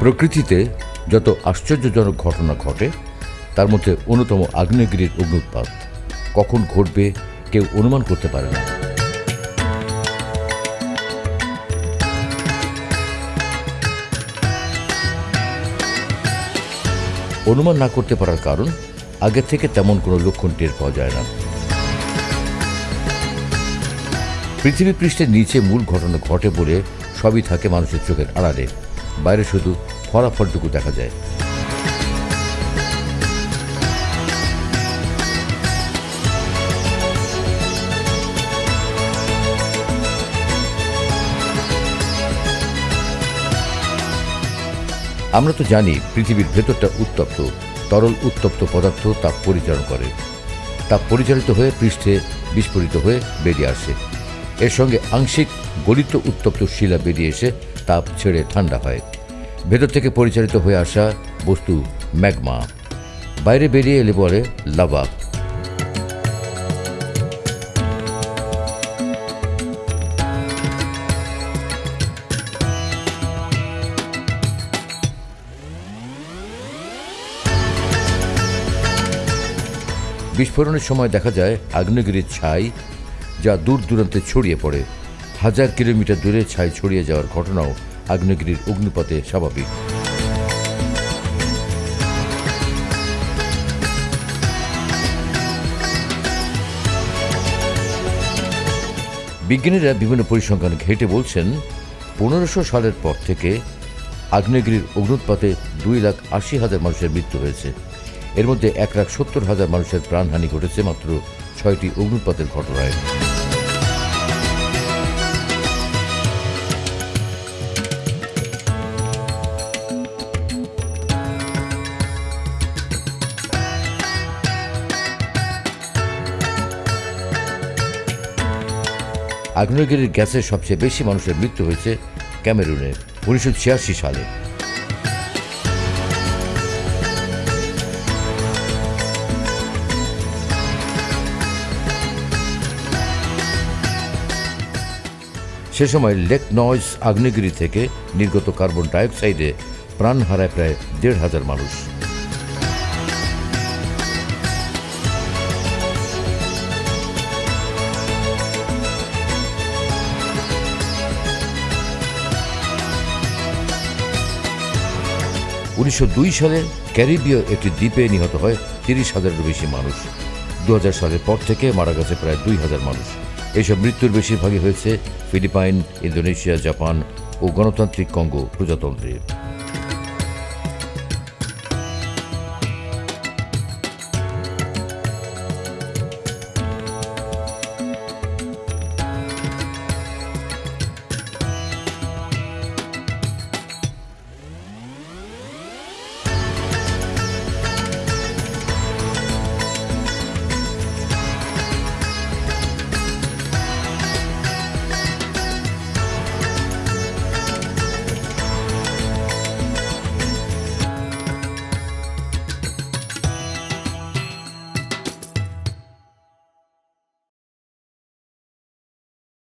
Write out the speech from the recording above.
প্রকৃতিতে যত আশ্চর্যজনক ঘটনা ঘটে তার মধ্যে অন্যতম আগ্নেয়গিরির অগ্ন্যুৎপাত কখন ঘটবে কেউ অনুমান করতে পারে না। অনুমান না করতে পারার কারণ আগে থেকে তেমন কোনো লক্ষণ টের পাওয়া যায় না। পৃথিবী পৃষ্ঠের নিচে মূল ঘটনা ঘটে বলে সবই থাকে মানুষের চোখের আড়ালে, বাইরে শুধু ফলাফলটুকু দেখা যায়। আমরা তো জানি পৃথিবীর ভেতরটা উত্তপ্ত, তরল উত্তপ্ত পদার্থ তাপ পরিচালনা করে। তাপ পরিচালিত হয়ে পৃষ্ঠে বিস্ফোরিত হয়ে বেরিয়ে আসে। এর সঙ্গে আংশিক গলিত উত্তপ্ত শিলা বেরিয়ে এসে তাপ ছেড়ে ঠান্ডা হয়। ভেতর থেকে পরিচালিত হয়ে আসা বস্তু ম্যাগমা, বাইরে বেরিয়ে এলে বলে লাভা। বিস্ফোরণের সময় দেখা যায় আগ্নেয়গিরির ছাই, যা দূর দূরান্তে ছড়িয়ে পড়ে। 1000 কিলোমিটার দূরে ছাই ছড়িয়ে যাওয়ার ঘটনাও আগ্নেয়গিরির অগ্ন্যুৎপাতে স্বাভাবিক। বিজ্ঞানীরা বিভিন্ন পরিসংখ্যান ঘেঁটে বলছেন 1500 সালের পর থেকে আগ্নেয়গিরির অগ্ন্যুৎপাতে 2,80,000 মানুষের মৃত্যু হয়েছে। এর মধ্যে 1,70,000 মানুষের প্রাণহানি ঘটেছে মাত্র 6টি অগ্ন্যুৎপাতের ঘটনায়। আগ্নেয়গিরির গ্যাসে সবচেয়ে বেশি মানুষের মৃত্যু হয়েছে ক্যামেরুনে 1986 সালে। সে সময় লেক নয়েজ আগ্নেয়গিরি থেকে নির্গত কার্বন ডাইঅক্সাইডে প্রাণ হারায় প্রায় 1,500 মানুষ। উনিশশো সালে ক্যারিবীয় একটি দ্বীপে নিহত হয় 30,000-এরও বেশি মানুষ। 2000 সালের পর থেকে মারা গেছে প্রায় 2,000 মানুষ। এইসব মৃত্যুর বেশিরভাগই হয়েছে ফিলিপাইন, ইন্দোনেশিয়া, জাপান ও গণতান্ত্রিক কঙ্গো প্রজাতন্ত্রে।